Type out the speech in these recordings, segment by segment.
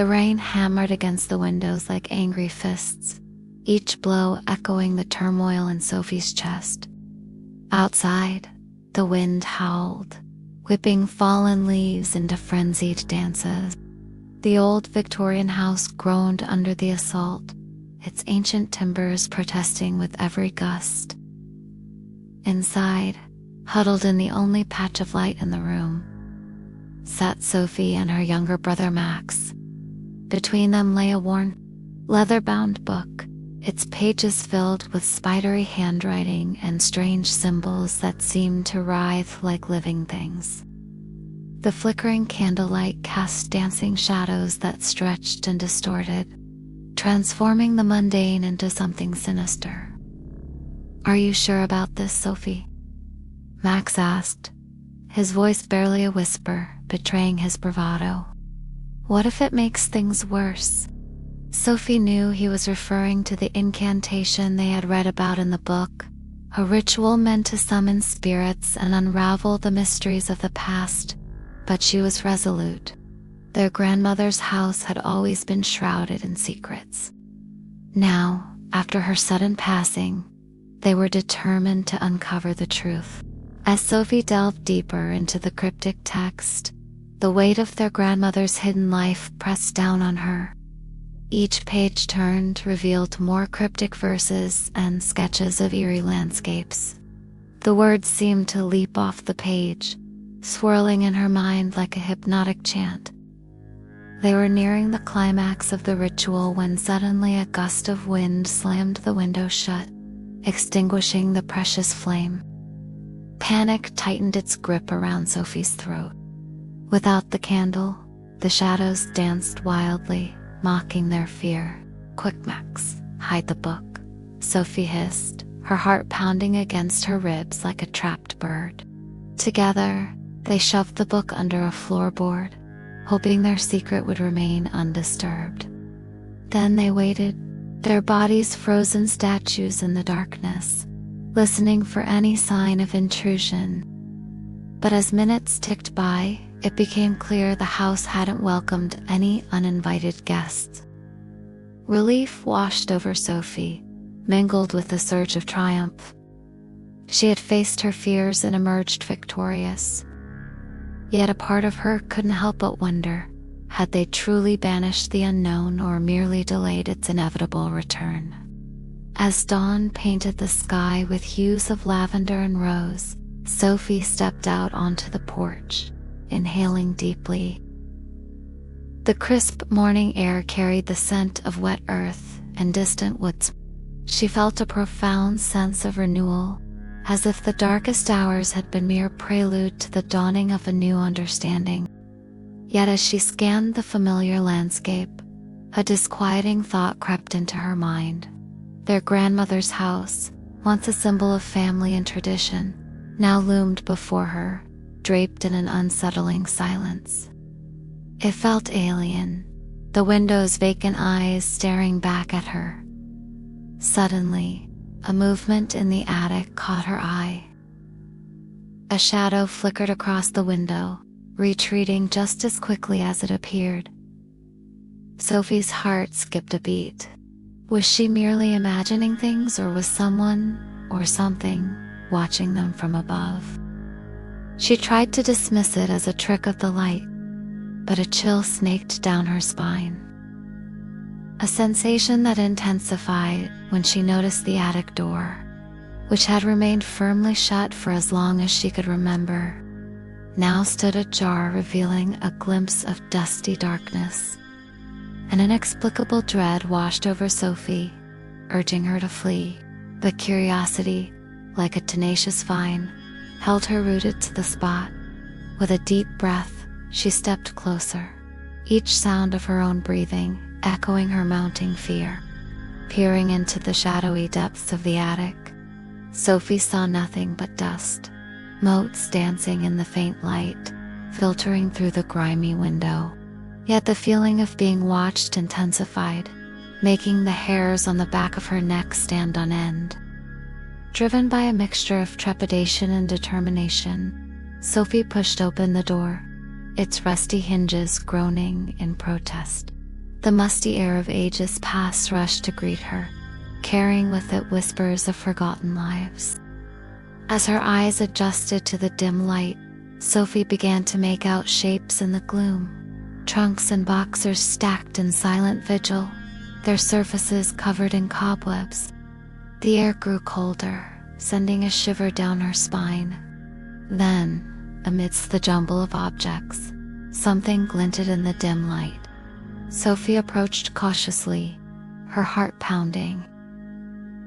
The rain hammered against the windows like angry fists, each blow echoing the turmoil in Sophie's chest. Outside, the wind howled, whipping fallen leaves into frenzied dances. The old Victorian house groaned under the assault, its ancient timbers protesting with every gust. Inside, huddled in the only patch of light in the room, sat Sophie and her younger brother Max. Between them lay a worn, leather-bound book, its pages filled with spidery handwriting and strange symbols that seemed to writhe like living things. The flickering candlelight cast dancing shadows that stretched and distorted, transforming the mundane into something sinister. "Are you sure about this, Sophie?" Max asked, his voice barely a whisper, betraying his bravado. "What if it makes things worse?" Sophie knew he was referring to the incantation they had read about in the book, a ritual meant to summon spirits and unravel the mysteries of the past, but she was resolute. Their grandmother's house had always been shrouded in secrets. Now, after her sudden passing, they were determined to uncover the truth. As Sophie delved deeper into the cryptic text, the weight of their grandmother's hidden life pressed down on her. Each page turned revealed more cryptic verses and sketches of eerie landscapes. The words seemed to leap off the page, swirling in her mind like a hypnotic chant. They were nearing the climax of the ritual when suddenly a gust of wind slammed the window shut, extinguishing the precious flame. Panic tightened its grip around Sophie's throat. Without the candle, the shadows danced wildly, mocking their fear. "Quick, Max, hide the book," Sophie hissed, her heart pounding against her ribs like a trapped bird. Together, they shoved the book under a floorboard, hoping their secret would remain undisturbed. Then they waited, their bodies frozen statues in the darkness, listening for any sign of intrusion. But as minutes ticked by, it became clear the house hadn't welcomed any uninvited guests. Relief washed over Sophie, mingled with a surge of triumph. She had faced her fears and emerged victorious. Yet a part of her couldn't help but wonder, had they truly banished the unknown or merely delayed its inevitable return? As dawn painted the sky with hues of lavender and rose, Sophie stepped out onto the porch, inhaling deeply. The crisp morning air carried the scent of wet earth and distant woods. She felt a profound sense of renewal, as if the darkest hours had been mere prelude to the dawning of a new understanding. Yet as she scanned the familiar landscape, a disquieting thought crept into her mind. Their grandmother's house, once a symbol of family and tradition, now loomed before her, draped in an unsettling silence. It felt alien, the window's vacant eyes staring back at her. Suddenly, a movement in the attic caught her eye. A shadow flickered across the window, retreating just as quickly as it appeared. Sophie's heart skipped a beat. Was she merely imagining things, or was someone, or something, watching them from above? She tried to dismiss it as a trick of the light, but a chill snaked down her spine. A sensation that intensified when she noticed the attic door, which had remained firmly shut for as long as she could remember, now stood ajar, revealing a glimpse of dusty darkness. An inexplicable dread washed over Sophie, urging her to flee, but curiosity, like a tenacious vine, held her rooted to the spot. With a deep breath, she stepped closer, each sound of her own breathing echoing her mounting fear. Peering into the shadowy depths of the attic, Sophie saw nothing but dust, motes dancing in the faint light, filtering through the grimy window. Yet the feeling of being watched intensified, making the hairs on the back of her neck stand on end. Driven by a mixture of trepidation and determination, Sophie pushed open the door, its rusty hinges groaning in protest. The musty air of ages past rushed to greet her, carrying with it whispers of forgotten lives. As her eyes adjusted to the dim light, Sophie began to make out shapes in the gloom. Trunks and boxers stacked in silent vigil, their surfaces covered in cobwebs. The air grew colder, sending a shiver down her spine. Then, amidst the jumble of objects, something glinted in the dim light. Sophie approached cautiously, her heart pounding.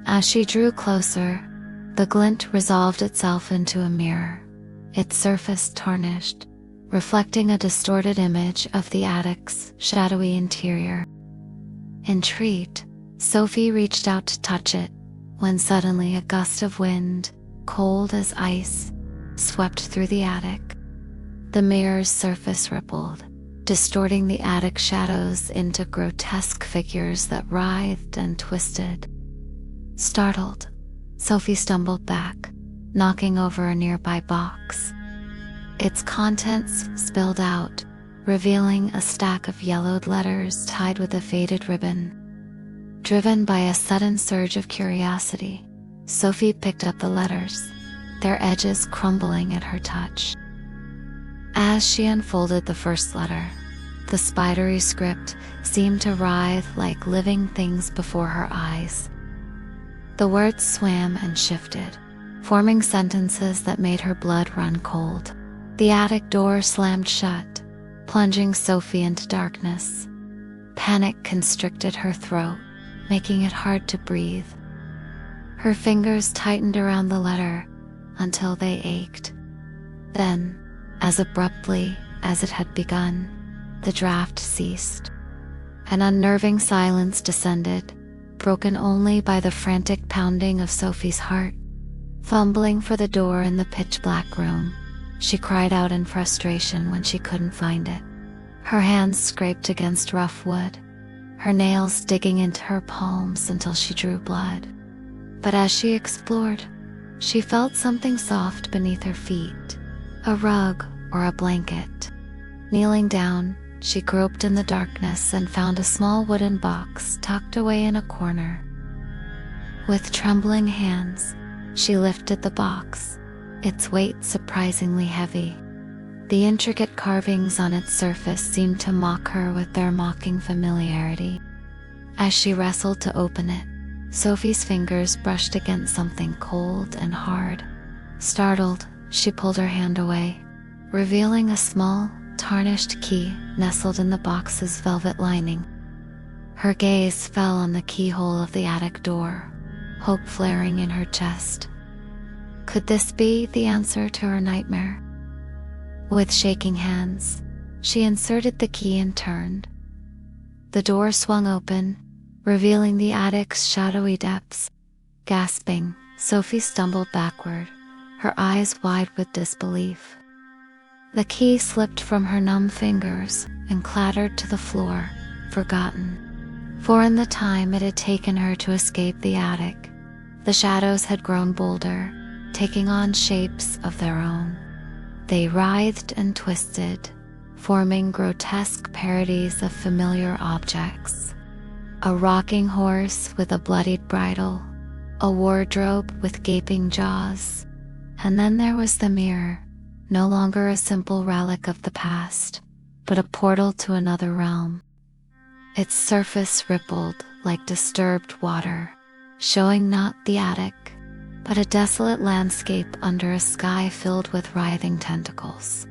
As she drew closer, the glint resolved itself into a mirror, its surface tarnished, reflecting a distorted image of the attic's shadowy interior. Intrigued, Sophie reached out to touch it, when suddenly a gust of wind, cold as ice, swept through the attic. The mirror's surface rippled, distorting the attic shadows into grotesque figures that writhed and twisted. Startled, Sophie stumbled back, knocking over a nearby box. Its contents spilled out, revealing a stack of yellowed letters tied with a faded ribbon. Driven by a sudden surge of curiosity, Sophie picked up the letters, their edges crumbling at her touch. As she unfolded the first letter, the spidery script seemed to writhe like living things before her eyes. The words swam and shifted, forming sentences that made her blood run cold. The attic door slammed shut, plunging Sophie into darkness. Panic constricted her throat, making it hard to breathe. Her fingers tightened around the letter until they ached. Then, as abruptly as it had begun, the draft ceased. An unnerving silence descended, broken only by the frantic pounding of Sophie's heart. Fumbling for the door in the pitch-black room, she cried out in frustration when she couldn't find it. Her hands scraped against rough wood, her nails digging into her palms until she drew blood. But as she explored, she felt something soft beneath her feet, a rug or a blanket. Kneeling down, she groped in the darkness and found a small wooden box tucked away in a corner. With trembling hands, she lifted the box, its weight surprisingly heavy. The intricate carvings on its surface seemed to mock her with their mocking familiarity. As she wrestled to open it, Sophie's fingers brushed against something cold and hard. Startled, she pulled her hand away, revealing a small, tarnished key nestled in the box's velvet lining. Her gaze fell on the keyhole of the attic door, hope flaring in her chest. Could this be the answer to her nightmare? With shaking hands, she inserted the key and turned. The door swung open, revealing the attic's shadowy depths. Gasping, Sophie stumbled backward, her eyes wide with disbelief. The key slipped from her numb fingers and clattered to the floor, forgotten. For in the time it had taken her to escape the attic, the shadows had grown bolder, taking on shapes of their own. They writhed and twisted, forming grotesque parodies of familiar objects. A rocking horse with a bloodied bridle, a wardrobe with gaping jaws, and then there was the mirror, no longer a simple relic of the past, but a portal to another realm. Its surface rippled like disturbed water, showing not the attic, but a desolate landscape under a sky filled with writhing tentacles.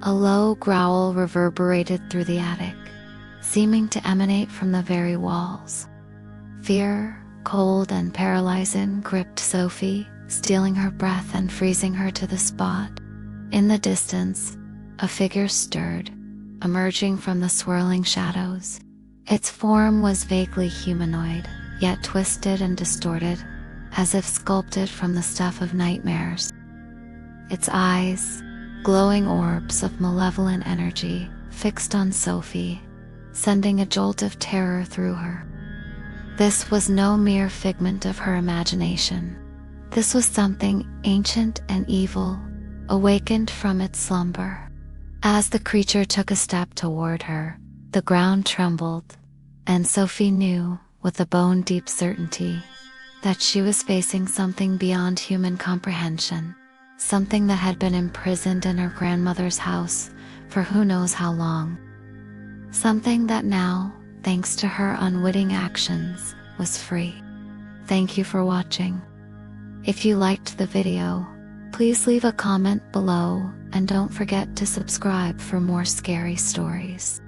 A low growl reverberated through the attic, seeming to emanate from the very walls. Fear, cold and paralyzing, gripped Sophie, stealing her breath and freezing her to the spot. In the distance, a figure stirred, emerging from the swirling shadows. Its form was vaguely humanoid, yet twisted and distorted, as if sculpted from the stuff of nightmares. Its eyes, glowing orbs of malevolent energy, fixed on Sophie, sending a jolt of terror through her. This was no mere figment of her imagination. This was something ancient and evil, awakened from its slumber. As the creature took a step toward her, The ground trembled, and Sophie knew, with a bone-deep certainty, that she was facing something beyond human comprehension, something that had been imprisoned in her grandmother's house for who knows how long. Something that now, thanks to her unwitting actions, was free. Thank you for watching. If you liked the video, please leave a comment below and don't forget to subscribe for more scary stories.